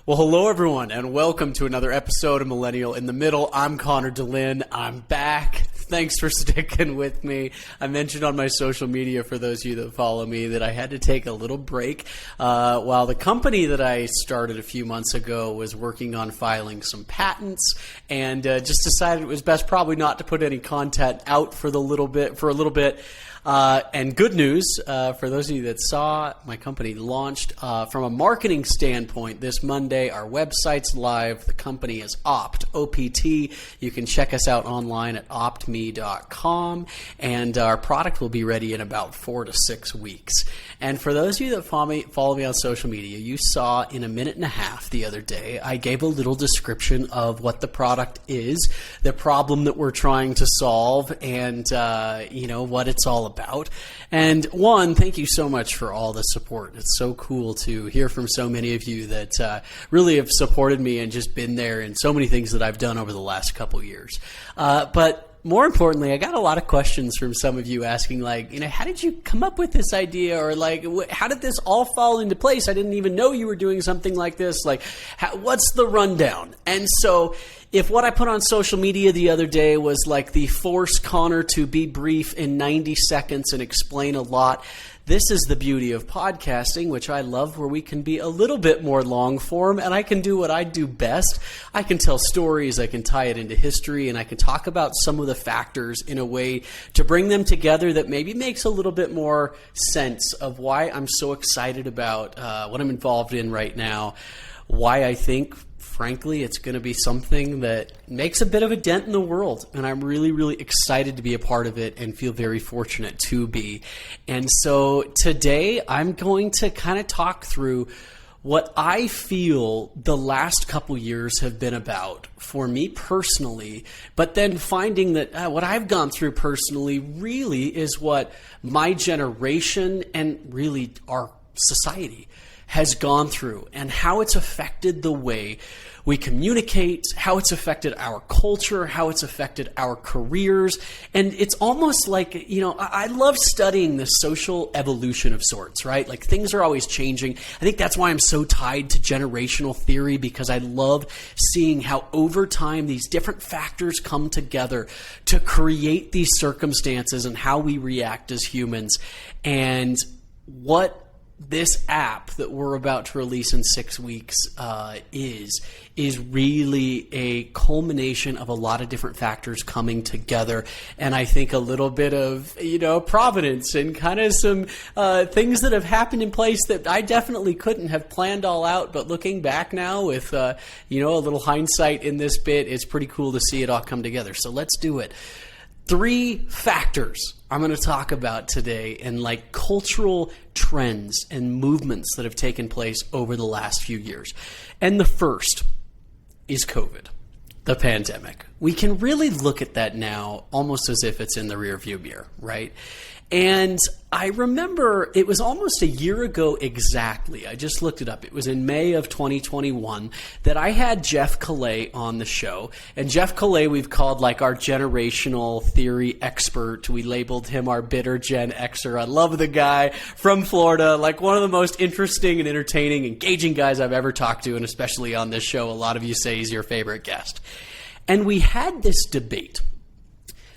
Well, hello everyone, and welcome to another episode of Millennial in the Middle. I'm Connor Dehlin. I'm back. Thanks for sticking with me. I mentioned on my social media, for those of you that follow me, that I had to take a little break while the company that I started a few months ago was working on filing some patents, and just decided it was best probably not to put any content out for a little bit. And good news, for those of you that saw, my company launched from a marketing standpoint this Monday. Our website's live. The company is Opt, O-P-T. You can check us out online at optme.com, and our product will be ready in about 4 to 6 weeks. And for those of you that follow me on social media, you saw in a minute and a half the other day, I gave a little description of what the product is, the problem that we're trying to solve, and what it's all about. And one, thank you so much for all the support. It's so cool to hear from so many of you that really have supported me and just been there in so many things that I've done over the last couple years. But more importantly, I got a lot of questions from some of you asking, how did you come up with this idea? Or how did this all fall into place? I didn't even know you were doing something like this. What's the rundown? And so if what I put on social media the other day was the force Connor to be brief in 90 seconds and explain a lot, this is the beauty of podcasting, which I love, where we can be a little bit more long form, and I can do what I do best. I can tell stories, I can tie it into history, and I can talk about some of the factors in a way to bring them together that maybe makes a little bit more sense of why I'm so excited about what I'm involved in right now, why I think, frankly, it's going to be something that makes a bit of a dent in the world, and I'm really, really excited to be a part of it and feel very fortunate to be. And so today I'm going to kind of talk through what I feel the last couple years have been about for me personally, but then finding that what I've gone through personally really is what my generation and really our society has gone through, and how it's affected the way we communicate, how it's affected our culture, how it's affected our careers. And it's almost I love studying the social evolution of sorts, right? Things are always changing. I think that's why I'm so tied to generational theory, because I love seeing how over time these different factors come together to create these circumstances and how we react as humans. And what this app that we're about to release in 6 weeks is really a culmination of a lot of different factors coming together, and I think a little bit of providence and kind of some things that have happened in place that I definitely couldn't have planned all out. But looking back now with a little hindsight in this bit, it's pretty cool to see it all come together. So let's do it. 3 factors I'm going to talk about today, and cultural trends and movements that have taken place over the last few years. And the first is COVID, the pandemic. We can really look at that now almost as if it's in the rearview mirror, right? And I remember it was almost a year ago exactly. I just looked it up. It was in May of 2021 that I had Jeff Calais on the show. And Jeff Calais, we've called our generational theory expert. We labeled him our bitter Gen Xer. I love the guy from Florida, one of the most interesting and entertaining, engaging guys I've ever talked to, and especially on this show. A lot of you say he's your favorite guest. And we had this debate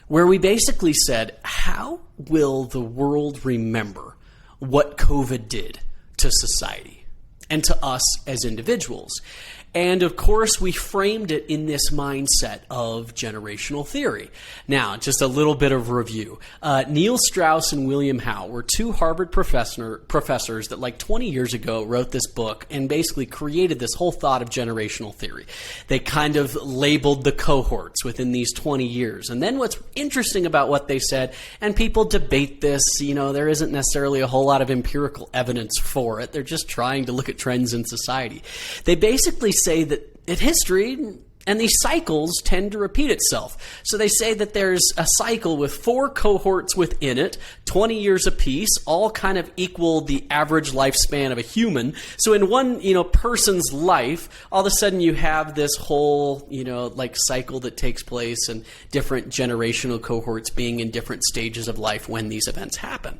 where we basically said, how will the world remember what COVID did to society and to us as individuals? And of course, we framed it in this mindset of generational theory. Now, just a little bit of review. Neil Strauss and William Howe were 2 Harvard professors that 20 years ago wrote this book and basically created this whole thought of generational theory. They kind of labeled the cohorts within these 20 years. And then what's interesting about what they said, and people debate this, there isn't necessarily a whole lot of empirical evidence for it. They're just trying to look at trends in society. They basically say that in history, And these cycles tend to repeat itself. So they say that there's a cycle with 4 cohorts within it, 20 years apiece, all kind of equal the average lifespan of a human. So in one, person's life, all of a sudden you have this whole, cycle that takes place, and different generational cohorts being in different stages of life when these events happen.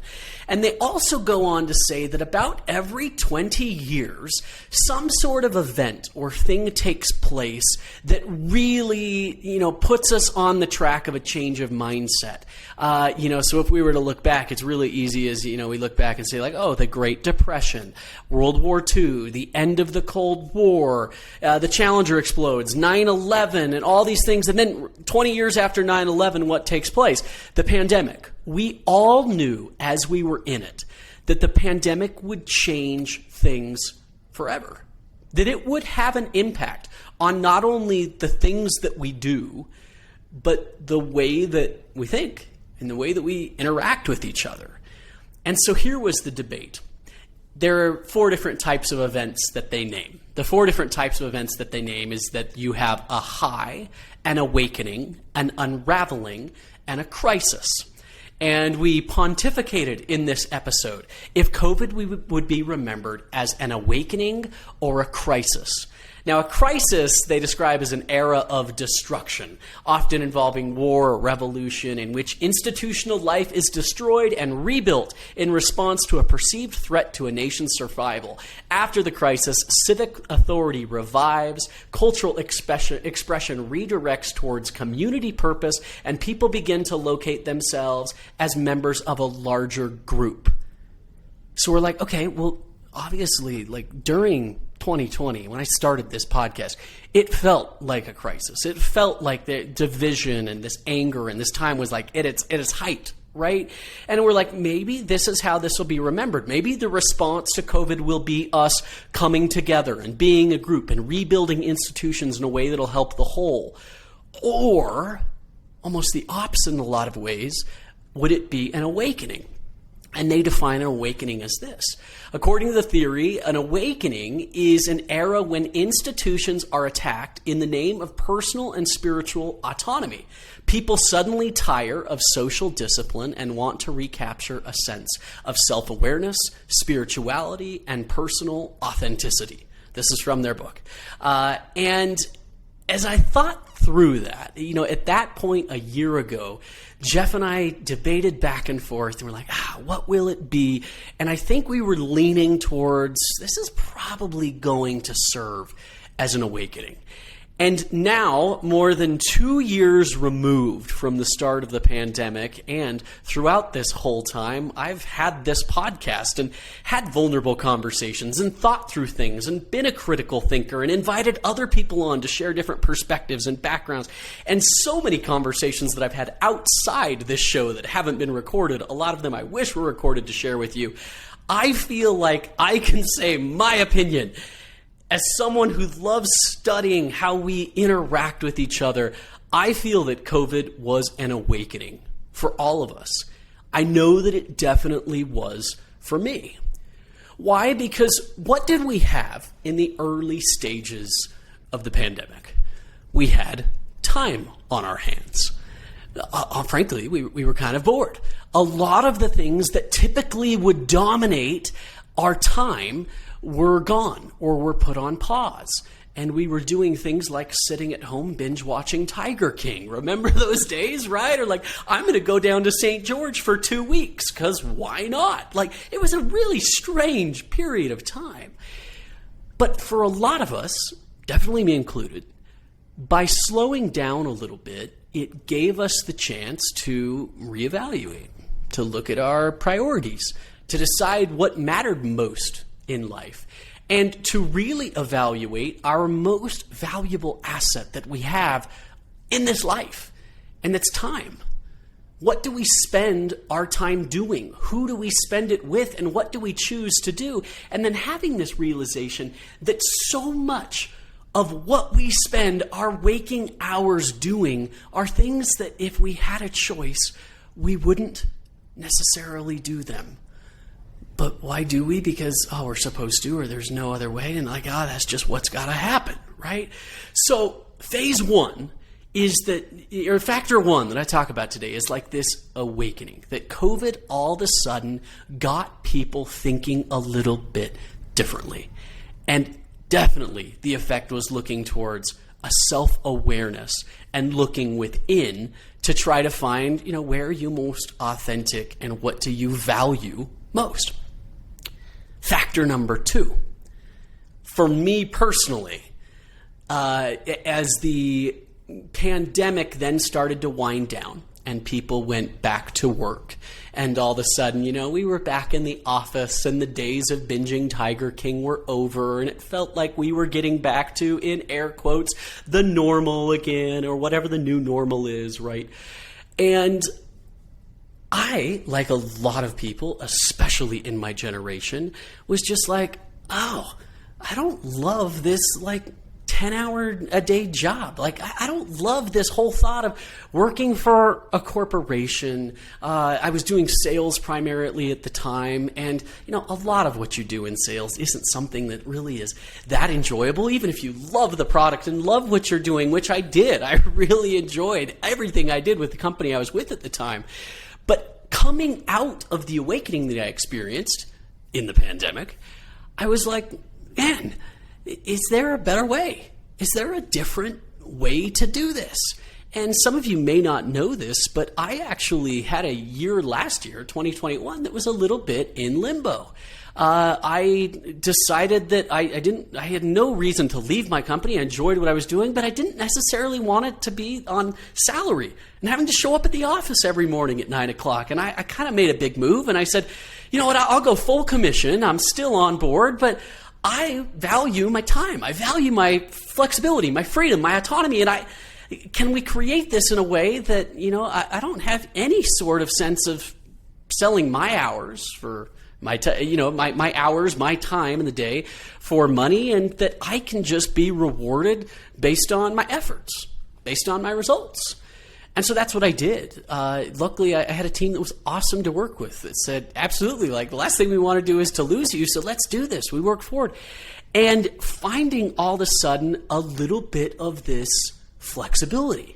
And they also go on to say that about every 20 years, some sort of event or thing takes place that really, puts us on the track of a change of mindset. So if we were to look back, it's really easy as, we look back and say the Great Depression, World War II, the end of the Cold War, the Challenger explodes, 9/11, and all these things. And then 20 years after 9/11, what takes place? The pandemic. We all knew as we were in it that the pandemic would change things forever. That it would have an impact on not only the things that we do, but the way that we think and the way that we interact with each other. And so here was the debate. There are 4 different types of events that they name. The 4 different types of events that they name is that you have a high, an awakening, an unraveling, and a crisis. And we pontificated in this episode if COVID would be remembered as an awakening or a crisis. Now, a crisis they describe as an era of destruction, often involving war or revolution, in which institutional life is destroyed and rebuilt in response to a perceived threat to a nation's survival. After the crisis, civic authority revives, cultural expression redirects towards community purpose, and people begin to locate themselves as members of a larger group. So we're like, okay, well, obviously, during 2020, when I started this podcast, it felt like a crisis. It felt like the division and this anger and this time was at its height, right? And we're like, maybe this is how this will be remembered. Maybe the response to COVID will be us coming together and being a group and rebuilding institutions in a way that'll help the whole. Or, almost the opposite in a lot of ways, would it be an awakening? And they define an awakening as this. According to the theory, an awakening is an era when institutions are attacked in the name of personal and spiritual autonomy. People suddenly tire of social discipline and want to recapture a sense of self-awareness, spirituality, and personal authenticity. This is from their book. And as I thought through that, at that point a year ago, Jeff and I debated back and forth, and we're like, what will it be? And I think we were leaning towards, this is probably going to serve as an awakening. And now, more than 2 years removed from the start of the pandemic, and throughout this whole time, I've had this podcast and had vulnerable conversations and thought through things and been a critical thinker and invited other people on to share different perspectives and backgrounds. And so many conversations that I've had outside this show that haven't been recorded, a lot of them I wish were recorded to share with you. I feel like I can say my opinion. As someone who loves studying how we interact with each other, I feel that COVID was an awakening for all of us. I know that it definitely was for me. Why? Because what did we have in the early stages of the pandemic? We had time on our hands. Frankly, we were kind of bored. A lot of the things that typically would dominate our time were gone or were put on pause. And we were doing things like sitting at home binge watching Tiger King. Remember those days, right? Or I'm going to go down to St. George for 2 weeks because why not? It was a really strange period of time. But for a lot of us, definitely me included, by slowing down a little bit, it gave us the chance to reevaluate, to look at our priorities, to decide what mattered most in life, and to really evaluate our most valuable asset that we have in this life, and that's time. What do we spend our time doing? Who do we spend it with? And what do we choose to do? And then having this realization that so much of what we spend our waking hours doing are things that if we had a choice, we wouldn't necessarily do them. But why do we? Because, we're supposed to, or there's no other way. And that's just what's got to happen, right? So phase one is that, or factor one that I talk about today is like this awakening, that COVID all of a sudden got people thinking a little bit differently. And definitely the effect was looking towards a self-awareness and looking within to try to find, where are you most authentic and what do you value most? Factor number two, for me personally, as the pandemic then started to wind down and people went back to work, and all of a sudden, we were back in the office and the days of binging Tiger King were over, and it felt like we were getting back to, in air quotes, the normal again, or whatever the new normal is, right? And I, like a lot of people, especially in my generation, was just like, oh, I don't love this 10-hour-a-day job. I don't love this whole thought of working for a corporation. I was doing sales primarily at the time, and a lot of what you do in sales isn't something that really is that enjoyable, even if you love the product and love what you're doing, which I did. I really enjoyed everything I did with the company I was with at the time. But coming out of the awakening that I experienced in the pandemic, I was like, man, is there a better way? Is there a different way to do this? And some of you may not know this, but I actually had a year last year, 2021, that was a little bit in limbo. I decided that I had no reason to leave my company. I enjoyed what I was doing, but I didn't necessarily want it to be on salary and having to show up at the office every morning at 9 o'clock. And I kind of made a big move, and I said, you know what, I'll go full commission. I'm still on board, but I value my time. I value my flexibility, my freedom, my autonomy, and can we create this in a way that, I don't have any sort of sense of selling my hours for my hours, my time in the day for money, and that I can just be rewarded based on my efforts, based on my results. And so that's what I did. Luckily, I had a team that was awesome to work with that said, absolutely, the last thing we want to do is to lose you, so let's do this. We worked forward. And finding all of a sudden a little bit of this flexibility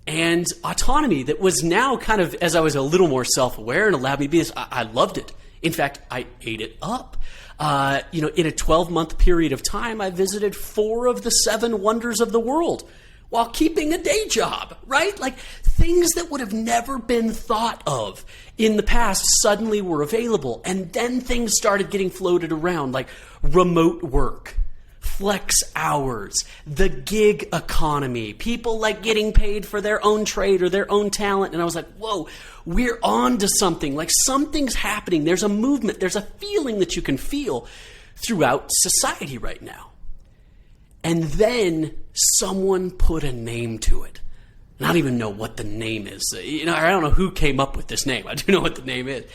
and autonomy that was now kind of, as I was a little more self-aware and allowed me to be this, I loved it. In fact, I ate it up. In a 12-month period of time, I visited 4 of the 7 wonders of the world while keeping a day job, right? Things that would have never been thought of in the past suddenly were available. And then things started getting floated around, like remote work, flex hours, the gig economy, people getting paid for their own trade or their own talent. And I was like, whoa, we're on to something. Something's happening. There's a movement. There's a feeling that you can feel throughout society right now. And then someone put a name to it. And I don't even know what the name is. I don't know who came up with this name. I do know what the name is.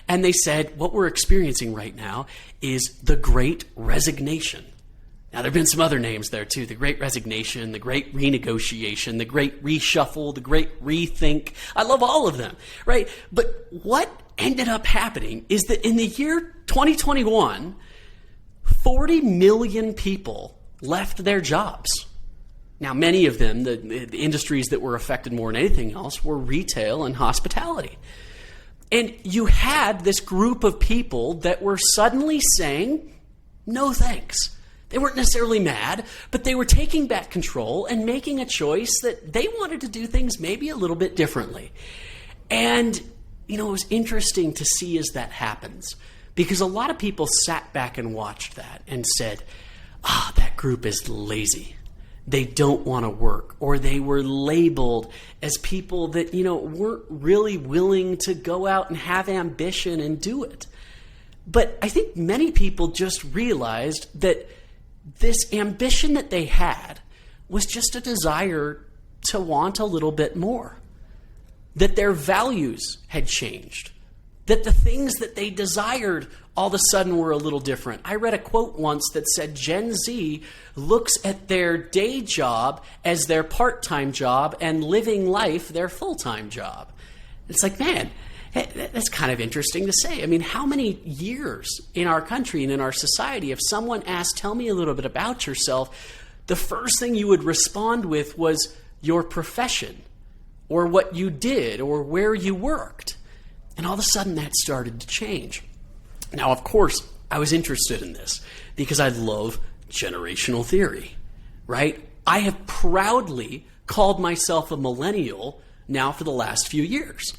And they said, what we're experiencing right now is the Great Resignation. Now, there have been some other names there, too. The Great Resignation, the Great Renegotiation, the Great Reshuffle, the Great Rethink. I love all of them, right? But what ended up happening is that in the year 2021, 40 million people left their jobs. Now, many of them, the industries that were affected more than anything else, were retail and hospitality. And you had this group of people that were suddenly saying, no thanks. They weren't necessarily mad, but they were taking back control and making a choice that they wanted to do things maybe a little bit differently. And, it was interesting to see as that happens, because a lot of people sat back and watched that and said, that group is lazy. They don't want to work, or they were labeled as people that, weren't really willing to go out and have ambition and do it. But I think many people just realized that this ambition that they had was just a desire to want a little bit more, that their values had changed, that the things that they desired all of a sudden were a little different. I read a quote once that said Gen Z looks at their day job as their part-time job and living life their full-time job. It's like, man, that's kind of interesting to say. I mean, how many years in our country and in our society, if someone asked, tell me a little bit about yourself, the first thing you would respond with was your profession or what you did or where you worked. And all of a sudden that started to change. Now, of course, I was interested in this because I love generational theory, right? I have proudly called myself a millennial now for the last few years.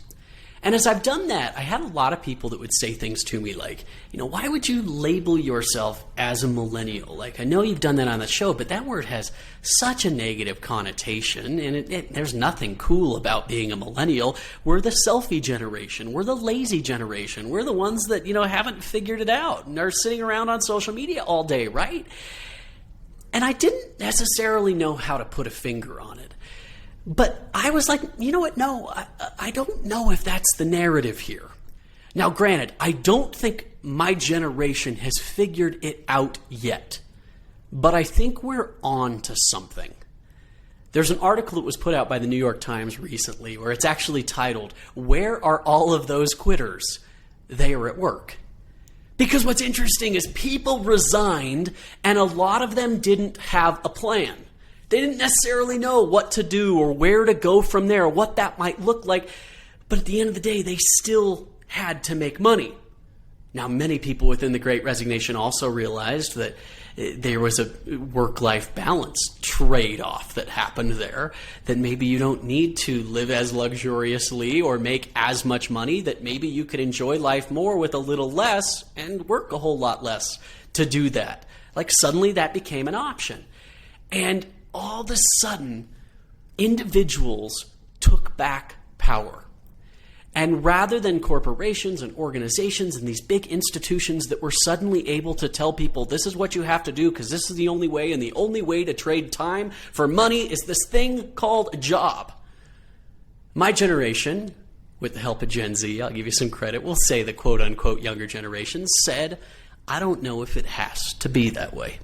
And as I've done that, I had a lot of people that would say things to me like, why would you label yourself as a millennial? Like, I know you've done that on the show, but that word has such a negative connotation, and there's nothing cool about being a millennial. We're the selfie generation. We're the lazy generation. We're the ones that, haven't figured it out and are sitting around on social media all day, right? And I didn't necessarily know how to put a finger on it. But I was like, you know what? No, I don't know if that's the narrative here. Now, granted, I don't think my generation has figured it out yet. But I think we're on to something. There's an article that was put out by the New York Times recently where it's actually titled, "Where Are All of Those Quitters? They Are at Work." Because what's interesting is people resigned and a lot of them didn't have a plan. They didn't necessarily know what to do or where to go from there, or what that might look like. But at the end of the day, they still had to make money. Now, many people within the Great Resignation also realized that there was a work-life balance trade-off that happened there, that maybe you don't need to live as luxuriously or make as much money, that maybe you could enjoy life more with a little less and work a whole lot less to do that. Like, suddenly that became an option. And all of a sudden, individuals took back power. And rather than corporations and organizations and these big institutions that were suddenly able to tell people, this is what you have to do because this is the only way, and the only way to trade time for money is this thing called a job. My generation, with the help of Gen Z, I'll give you some credit, we'll say the quote-unquote younger generation, said, I don't know if it has to be that way.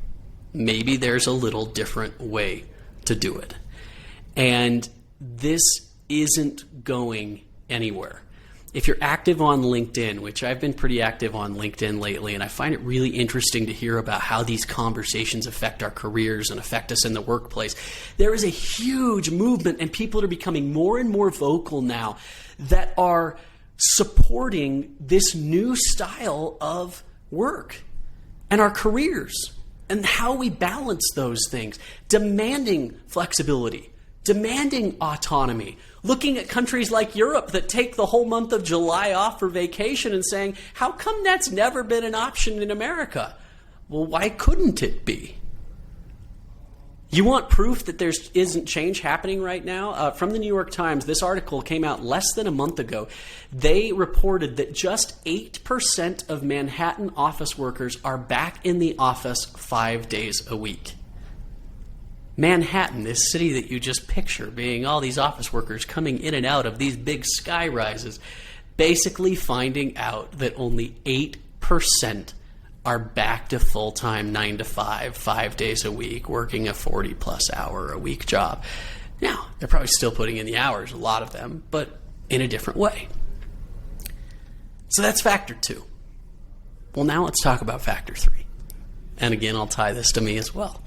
Maybe there's a little different way to do it. And this isn't going anywhere. If you're active on LinkedIn, which I've been pretty active on LinkedIn lately, and I find it really interesting to hear about how these conversations affect our careers and affect us in the workplace, there is a huge movement, and people are becoming more and more vocal now that are supporting this new style of work and our careers and how we balance those things, demanding flexibility, demanding autonomy, looking at countries like Europe that take the whole month of July off for vacation and saying, how come that's never been an option in America? Well, why couldn't it be? You want proof that there isn't change happening right now? From the New York Times, this article came out less than a month ago. They reported that just 8% of Manhattan office workers are back in the office 5 days a week. Manhattan, this city that you just picture being all these office workers coming in and out of these big sky rises, basically finding out that only 8% are back to full-time 9 to 5, 5 days a week, working a 40-plus hour a week job. Now, they're probably still putting in the hours, a lot of them, but in a different way. So that's factor 2. Well, now let's talk about factor 3. And again, I'll tie this to me as well.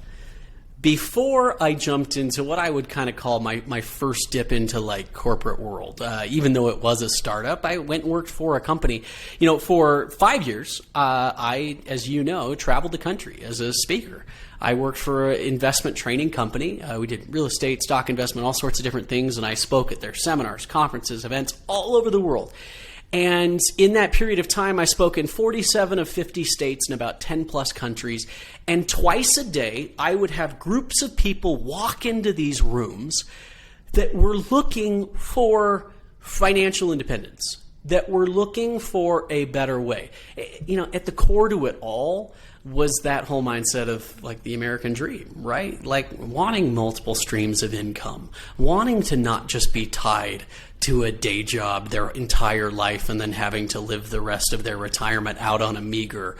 Before I jumped into what I would kind of call my first dip into like corporate world, even though it was a startup, I went and worked for a company. For 5 years, I, as you know, traveled the country as a speaker. I worked for an investment training company. We did real estate, stock investment, all sorts of different things, and I spoke at their seminars, conferences, events all over the world. And in that period of time, I spoke in 47 of 50 states in about 10 plus countries. And twice a day, I would have groups of people walk into these rooms that were looking for financial independence, that were looking for a better way. At the core to it all was that whole mindset of like the American dream, right? Like wanting multiple streams of income, wanting to not just be tied to a day job their entire life and then having to live the rest of their retirement out on a meager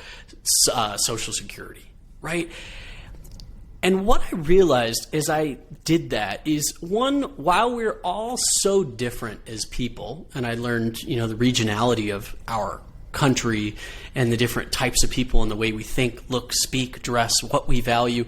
Social Security, right? And what I realized as I did that is, one, while we're all so different as people, and I learned, the regionality of our country and the different types of people and the way we think, look, speak, dress, what we value,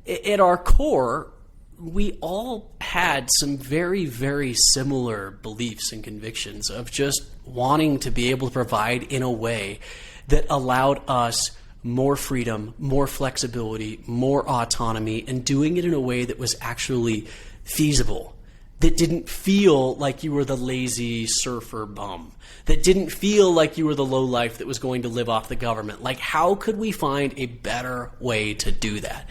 at our core, we all had some very, very similar beliefs and convictions of just wanting to be able to provide in a way that allowed us more freedom, more flexibility, more autonomy, and doing it in a way that was actually feasible, that didn't feel like you were the lazy surfer bum, that didn't feel like you were the lowlife that was going to live off the government. Like, how could we find a better way to do that?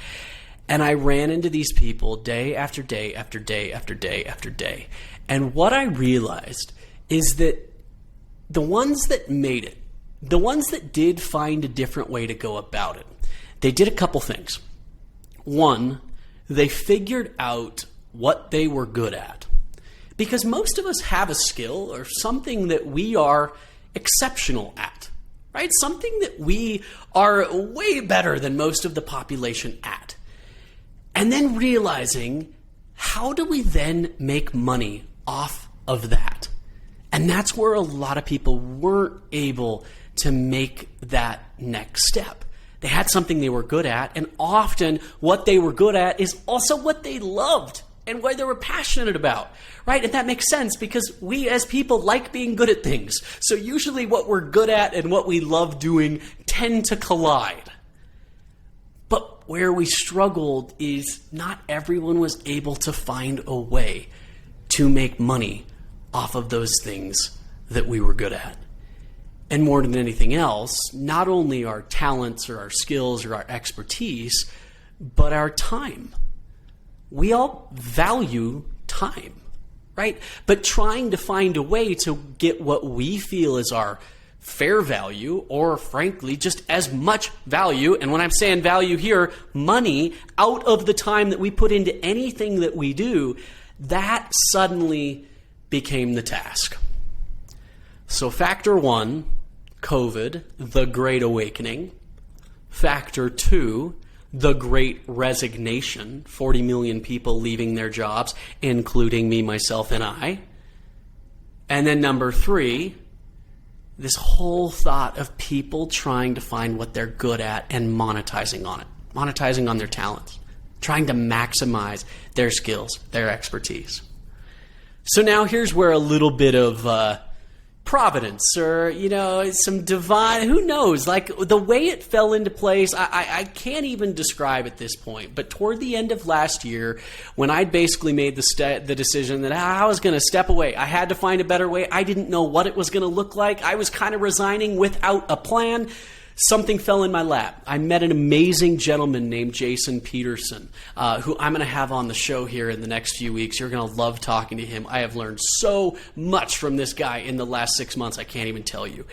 And I ran into these people day after day after day after day after day. And what I realized is that the ones that made it, the ones that did find a different way to go about it, they did a couple things. One, they figured out what they were good at. Because most of us have a skill or something that we are exceptional at, right? Something that we are way better than most of the population at. And then realizing, how do we then make money off of that? And that's where a lot of people weren't able to make that next step. They had something they were good at, and often what they were good at is also what they loved and what they were passionate about, right? And that makes sense because we as people like being good at things. So usually what we're good at and what we love doing tend to collide. But where we struggled is not everyone was able to find a way to make money off of those things that we were good at. And more than anything else, not only our talents or our skills or our expertise, but our time. We all value time, right? But trying to find a way to get what we feel is our fair value, or frankly, just as much value, and when I'm saying value here, money, out of the time that we put into anything that we do, that suddenly became the task. So factor one, COVID, the Great Awakening. Factor two, the Great Resignation, 40 million people leaving their jobs, including me, myself, and I. And then number three, this whole thought of people trying to find what they're good at and monetizing on it, monetizing on their talents, trying to maximize their skills, their expertise. So now here's where a little bit of providence or, some divine, who knows, like the way it fell into place, I can't even describe at this point. But toward the end of last year, when I'd basically made the decision that I was going to step away, I had to find a better way. I didn't know what it was going to look like. I was kind of resigning without a plan. Something fell in my lap. I met an amazing gentleman named Peterson, who I'm going to have on the show here in the next few weeks. You're going to love talking to him. I have learned so much from this guy in the last 6 months, I can't even tell you.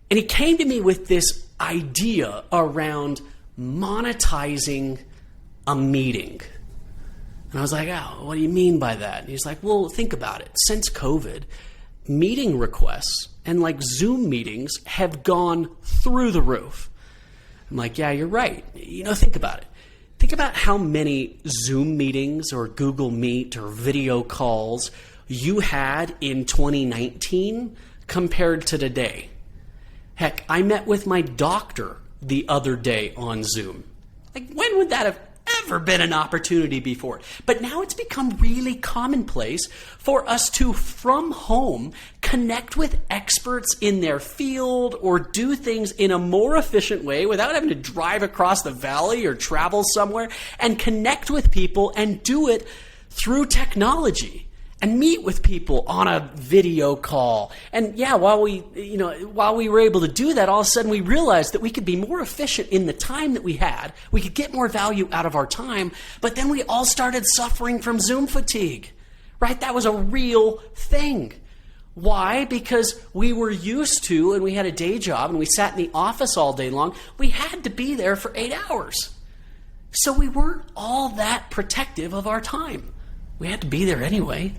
And he came to me with this idea around monetizing a meeting. And I was like, oh, what do you mean by that? And he's like, well, think about it. Since COVID, meeting requests and like Zoom meetings have gone through the roof. I'm like, yeah, you're right. Think about it. Think about how many Zoom meetings or Google Meet or video calls you had in 2019 compared to today. Heck, I met with my doctor the other day on Zoom. Like, when would that have ever been an opportunity before? But now it's become really commonplace for us to, from home, connect with experts in their field or do things in a more efficient way without having to drive across the valley or travel somewhere, and connect with people and do it through technology. And meet with people on a video call. And yeah, while we were able to do that, all of a sudden we realized that we could be more efficient in the time that we had. We could get more value out of our time. But then we all started suffering from Zoom fatigue, right? That was a real thing. Why? Because we were used to, and we had a day job, and we sat in the office all day long. We had to be there for 8 hours. So we weren't all that protective of our time. We had to be there anyway.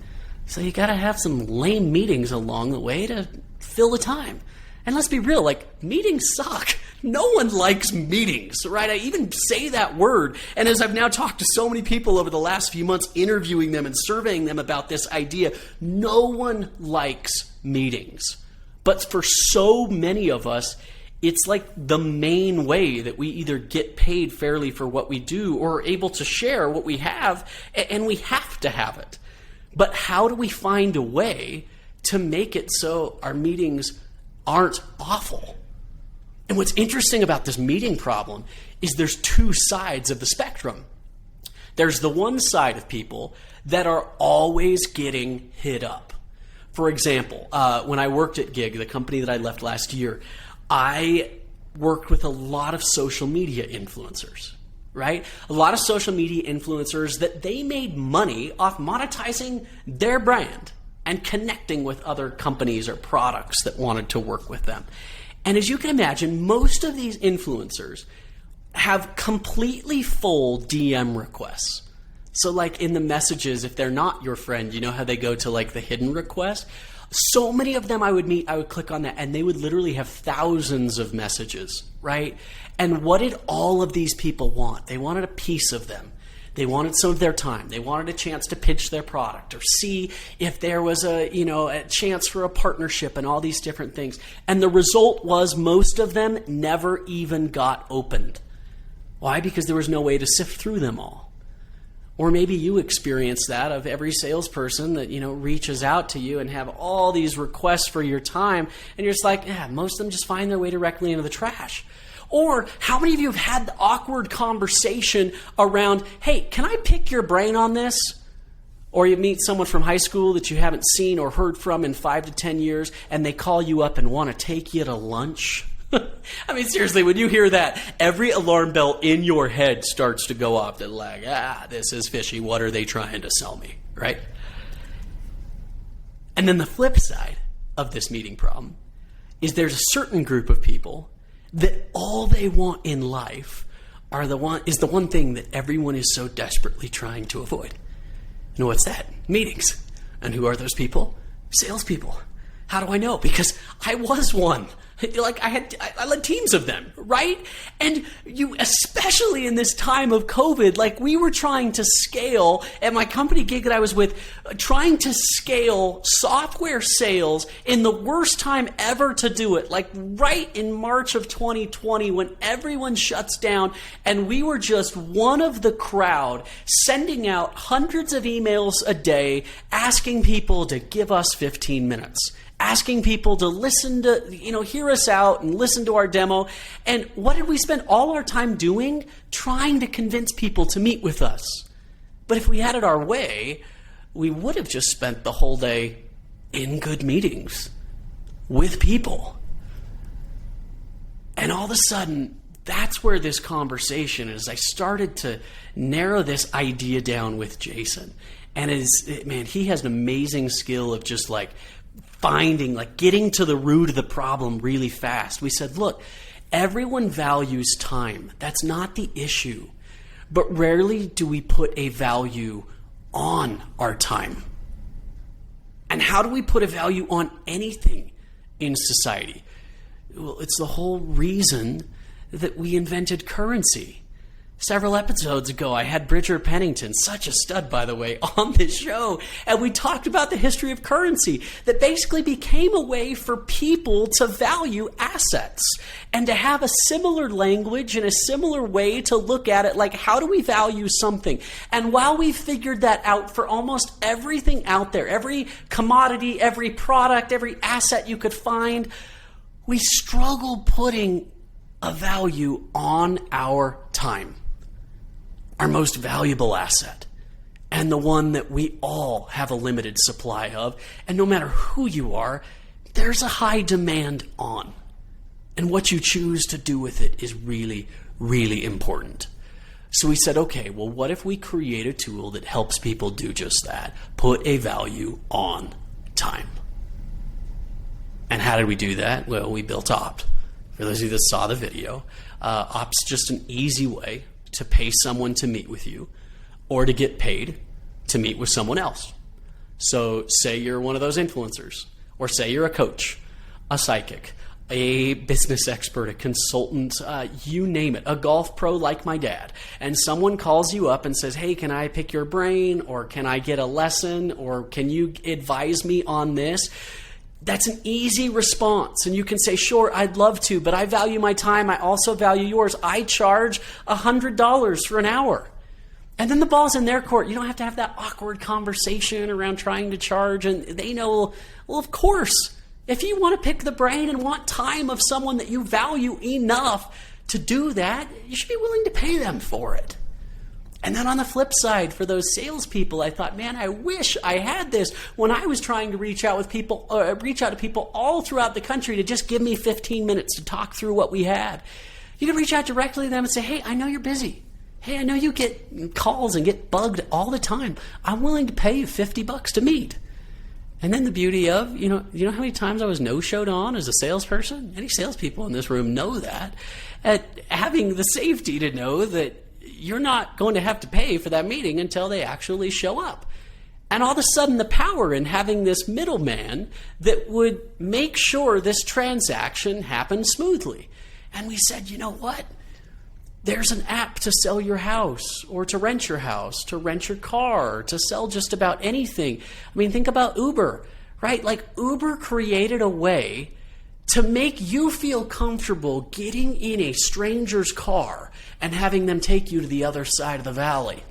So you got to have some lame meetings along the way to fill the time. And let's be real, meetings suck. No one likes meetings, right? I even say that word. And as I've now talked to so many people over the last few months, interviewing them and surveying them about this idea, no one likes meetings. But for so many of us, It's like the main way that we either get paid fairly for what we do or are able to share what we have, and we have to have it. But how do we find a way to make it so our meetings aren't awful? And what's interesting about this meeting problem is there's two sides of the spectrum. There's the one side of people that are always getting hit up. For example, when I worked at Gig, the company that I left last year, I worked with a lot of social media influencers, right? A lot of social media influencers that they made money off monetizing their brand and connecting with other companies or products that wanted to work with them. And as you can imagine, most of these influencers have completely full DM requests. So like in the messages, if they're not your friend, you know how they go to like the hidden request? So many of them I would click on that, and they would literally have thousands of messages, right? And what did all of these people want? They wanted a piece of them. They wanted some of their time. They wanted a chance to pitch their product or see if there was a chance for a partnership and all these different things. And the result was most of them never even got opened. Why? Because there was no way to sift through them all. Or maybe you experience that of every salesperson that, reaches out to you and have all these requests for your time, and you're just like, most of them just find their way directly into the trash. Or how many of you have had the awkward conversation around, hey, can I pick your brain on this? Or you meet someone from high school that you haven't seen or heard from in 5 to 10 years, and they call you up and want to take you to lunch? I mean, seriously, when you hear that, every alarm bell in your head starts to go off. They're like, this is fishy. What are they trying to sell me, right? And then the flip side of this meeting problem is there's a certain group of people that all they want in life is the one thing that everyone is so desperately trying to avoid. And what's that? Meetings. And who are those people? Salespeople. How do I know? Because I was one. Like I led teams of them, right? And you, especially in this time of COVID, like we were trying to scale at my company Gig that I was with, trying to scale software sales in the worst time ever to do it. Like right in March of 2020 when everyone shuts down, and we were just one of the crowd sending out hundreds of emails a day asking people to give us 15 minutes. Asking people to listen to, hear us out and listen to our demo. And what did we spend all our time doing? Trying to convince people to meet with us. But if we had it our way, we would have just spent the whole day in good meetings with people. And all of a sudden, that's where this conversation is. I started to narrow this idea down with Jason. And he has an amazing skill of just getting to the root of the problem really fast. We said, look, everyone values time. That's not the issue. But rarely do we put a value on our time. And how do we put a value on anything in society? Well, it's the whole reason that we invented currency. Several episodes ago, I had Bridger Pennington, such a stud, by the way, on this show, and we talked about the history of currency that basically became a way for people to value assets and to have a similar language and a similar way to look at it, like how do we value something? And while we figured that out for almost everything out there, every commodity, every product, every asset you could find, we struggle putting a value on our time. Our most valuable asset, and the one that we all have a limited supply of, and no matter who you are, there's a high demand on. And what you choose to do with it is really, really important. So we said, okay, well, what if we create a tool that helps people do just that? Put a value on time. And how did we do that? Well, we built Opt. For those of you that saw the video, Opt's just an easy way to pay someone to meet with you or to get paid to meet with someone else. So say you're one of those influencers, or say you're a coach, a psychic, a business expert, a consultant, you name it, a golf pro like my dad, and someone calls you up and says, hey, can I pick your brain, or can I get a lesson, or can you advise me on this? That's an easy response. And you can say, sure, I'd love to, but I value my time. I also value yours. I charge $100 for an hour. And then the ball's in their court. You don't have to have that awkward conversation around trying to charge. And they know, well, of course, if you want to pick the brain and want time of someone that you value enough to do that, you should be willing to pay them for it. And then on the flip side, for those salespeople, I thought, man, I wish I had this when I was trying to reach out to people all throughout the country to just give me 15 minutes to talk through what we had. You can reach out directly to them and say, hey, I know you're busy. Hey, I know you get calls and get bugged all the time. I'm willing to pay you $50 to meet. And then the beauty of, you know how many times I was no-showed on as a salesperson? Any salespeople in this room know that. At having the safety to know that you're not going to have to pay for that meeting until they actually show up. And all of a sudden, the power in having this middleman that would make sure this transaction happened smoothly. And we said, you know what? There's an app to sell your house or to rent your house, to rent your car, to sell just about anything. I mean, think about Uber, right? Like Uber created a way to make you feel comfortable getting in a stranger's car and having them take you to the other side of the valley.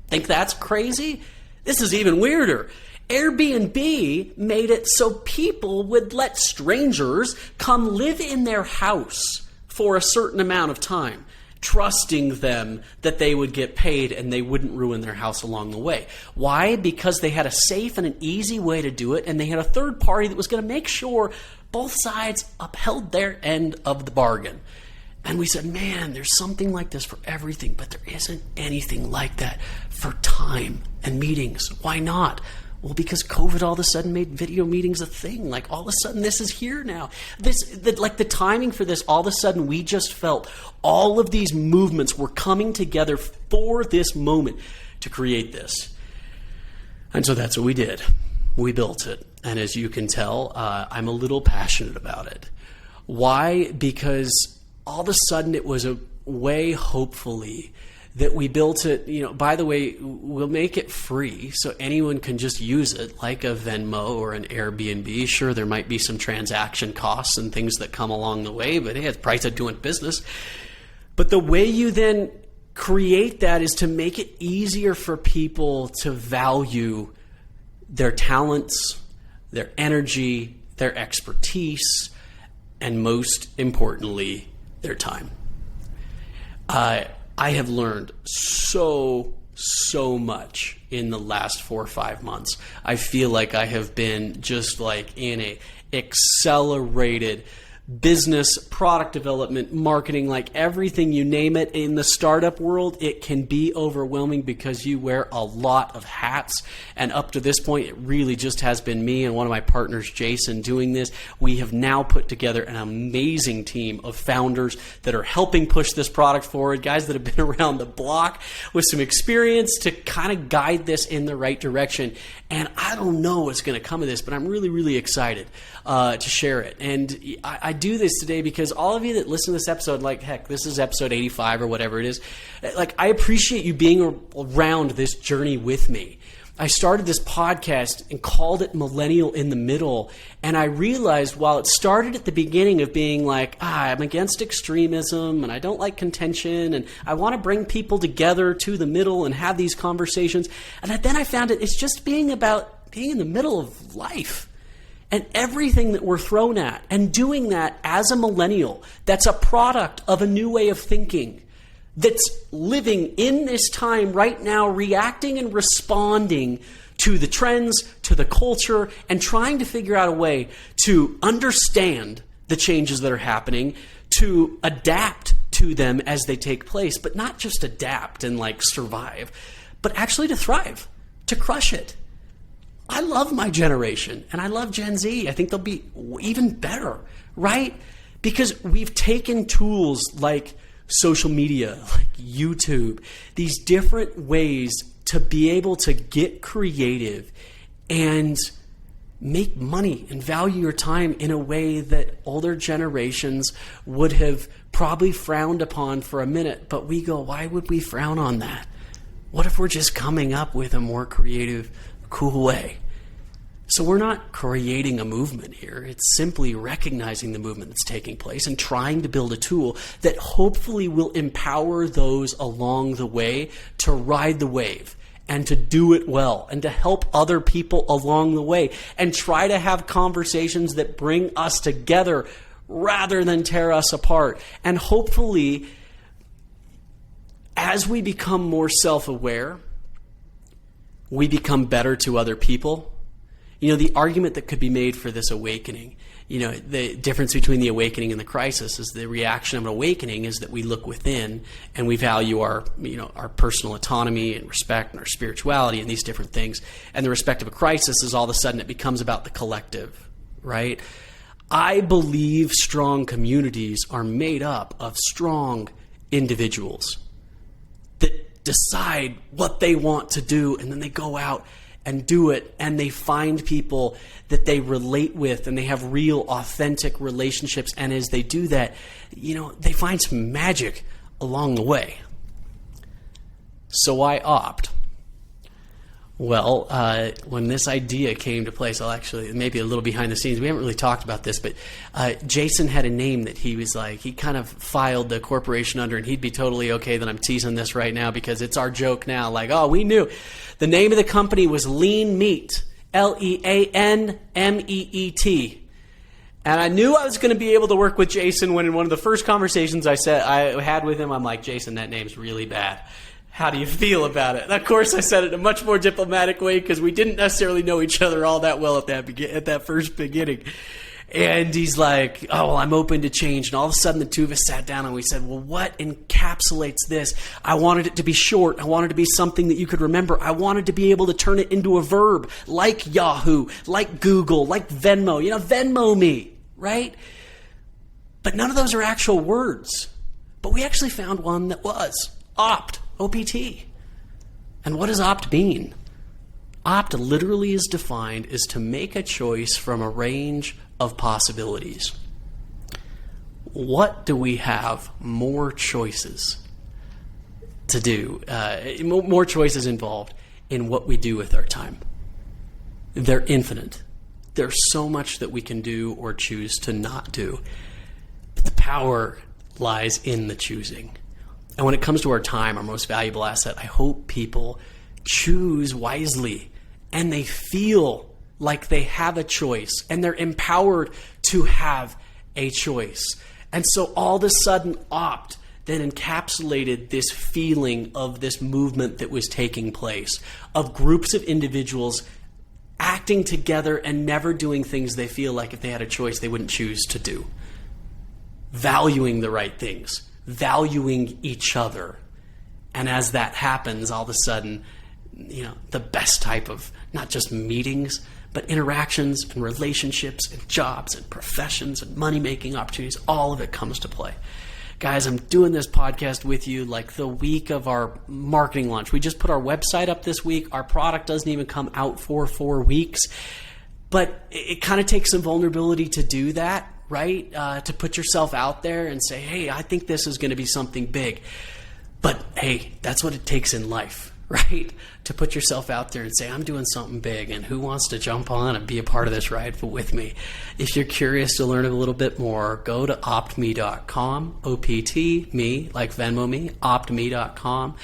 Think that's crazy? This is even weirder. Airbnb made it so people would let strangers come live in their house for a certain amount of time, trusting them that they would get paid and they wouldn't ruin their house along the way. Why? Because they had a safe and an easy way to do it, and they had a third party that was going to make sure both sides upheld their end of the bargain. And we said, man, there's something like this for everything, but there isn't anything like that for time and meetings. Why not? Well, because COVID all of a sudden made video meetings a thing. Like all of a sudden this is here now. The timing for this, all of a sudden we just felt all of these movements were coming together for this moment to create this. And so that's what we did. We built it. And as you can tell, I'm a little passionate about it. Why? Because all of a sudden it was a way, hopefully, that we built it. By the way, we'll make it free so anyone can just use it, like a Venmo or an Airbnb. Sure, there might be some transaction costs and things that come along the way, but hey, it's the price of doing business. But the way you then create that is to make it easier for people to value their talents, their energy, their expertise, and most importantly, their time. I have learned so much in the last 4 or 5 months. I feel like I have been just like in a accelerated business, product development, marketing, like everything, you name it. In the startup world, it can be overwhelming because you wear a lot of hats. And up to this point, it really just has been me and one of my partners, Jason, doing this. We have now put together an amazing team of founders that are helping push this product forward, guys that have been around the block with some experience to kind of guide this in the right direction. And I don't know what's going to come of this, but I'm really, really excited to share it. And I do this today because all of you that listen to this episode, like, heck, this is episode 85 or whatever it is, like, I appreciate you being around this journey with me. I started this podcast and called it Millennial in the Middle, and I realized while it started at the beginning of being like, I'm against extremism and I don't like contention and I want to bring people together to the middle and have these conversations, and then I found it's just being about being in the middle of life. And everything that we're thrown at, and doing that as a millennial, that's a product of a new way of thinking, that's living in this time right now, reacting and responding to the trends, to the culture, and trying to figure out a way to understand the changes that are happening, to adapt to them as they take place, but not just adapt and like survive, but actually to thrive, to crush it. I love my generation, and I love Gen Z. I think they'll be even better, right? Because we've taken tools like social media, like YouTube, these different ways to be able to get creative and make money and value your time in a way that older generations would have probably frowned upon for a minute. But we go, why would we frown on that? What if we're just coming up with a more creative, cool way? So we're not creating a movement here. It's simply recognizing the movement that's taking place and trying to build a tool that hopefully will empower those along the way to ride the wave and to do it well and to help other people along the way and try to have conversations that bring us together rather than tear us apart. And hopefully, as we become more self-aware, we become better to other people. You know, the argument that could be made for this awakening, you know, the difference between the awakening and the crisis is the reaction of an awakening is that we look within and we value our, you know, our personal autonomy and respect and our spirituality and these different things. And the respect of a crisis is all of a sudden it becomes about the collective, right? I believe strong communities are made up of strong individuals that decide what they want to do, and then they go out and do it, and they find people that they relate with, and they have real, authentic relationships. And as they do that, you know, they find some magic along the way. So I opt. Well, when this idea came to place, I'll actually, maybe a little behind the scenes, we haven't really talked about this, but Jason had a name that he was like, he kind of filed the corporation under, and he'd be totally okay that I'm teasing this right now because it's our joke now. Like, oh, we knew. The name of the company was Lean Meat, Leanmeet. And I knew I was going to be able to work with Jason when in one of the first conversations I had with him, I'm like, Jason, that name's really bad. How do you feel about it? And of course, I said it in a much more diplomatic way because we didn't necessarily know each other all that well at that first beginning. And he's like, oh, well, I'm open to change. And all of a sudden, the two of us sat down and we said, well, what encapsulates this? I wanted it to be short. I wanted it to be something that you could remember. I wanted to be able to turn it into a verb like Yahoo, like Google, like Venmo. You know, Venmo me, right? But none of those are actual words. But we actually found one that was opt. OPT. And what does opt mean? Opt literally is defined as to make a choice from a range of possibilities. What do we have more choices to do? More choices involved in what we do with our time. They're infinite. There's so much that we can do or choose to not do. But the power lies in the choosing. And when it comes to our time, our most valuable asset, I hope people choose wisely and they feel like they have a choice and they're empowered to have a choice. And so all of a sudden, opt then encapsulated this feeling of this movement that was taking place, of groups of individuals acting together and never doing things they feel like if they had a choice they wouldn't choose to do. Valuing the right things. Valuing each other. And as that happens, all of a sudden, you know, the best type of not just meetings, but interactions and relationships and jobs and professions and money-making opportunities, all of it comes to play. Guys, I'm doing this podcast with you like the week of our marketing launch. We just put our website up this week. Our product doesn't even come out for 4 weeks. But it kind of takes some vulnerability to do that. Right? To put yourself out there and say, hey, I think this is going to be something big. But hey, that's what it takes in life, right? To put yourself out there and say, I'm doing something big, and who wants to jump on and be a part of this ride with me? If you're curious to learn a little bit more, go to optme.com, O-P-T, me, like Venmo me, optme.com.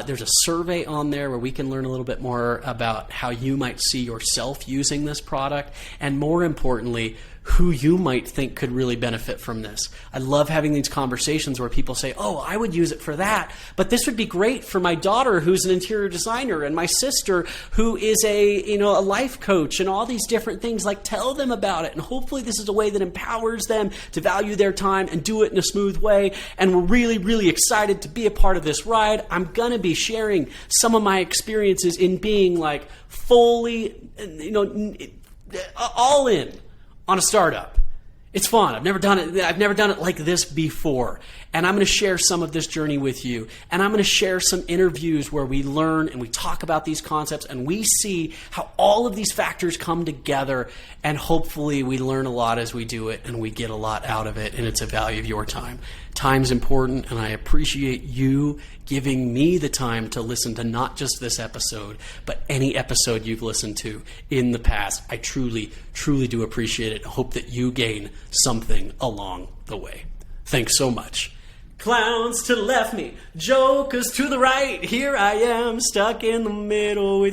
There's a survey on there where we can learn a little bit more about how you might see yourself using this product, and more importantly, who you might think could really benefit from this. I love having these conversations where people say, oh, I would use it for that, but this would be great for my daughter who's an interior designer and my sister who is a life coach and all these different things. Like, tell them about it, and hopefully this is a way that empowers them to value their time and do it in a smooth way. And we're really, really excited to be a part of this ride. I'm going to be sharing some of my experiences in being like fully, all in on a startup It's fun. I've never done it like this before. And I'm going to share some of this journey with you. And I'm going to share some interviews where we learn and we talk about these concepts and we see how all of these factors come together, and hopefully we learn a lot as we do it and we get a lot out of it, and it's a value of your time. Time's important, and I appreciate you giving me the time to listen to not just this episode, but any episode you've listened to in the past. I truly, truly do appreciate it. I hope that you gain something along the way. Thanks so much. Clowns to the left me, jokers to the right. Here I am, stuck in the middle with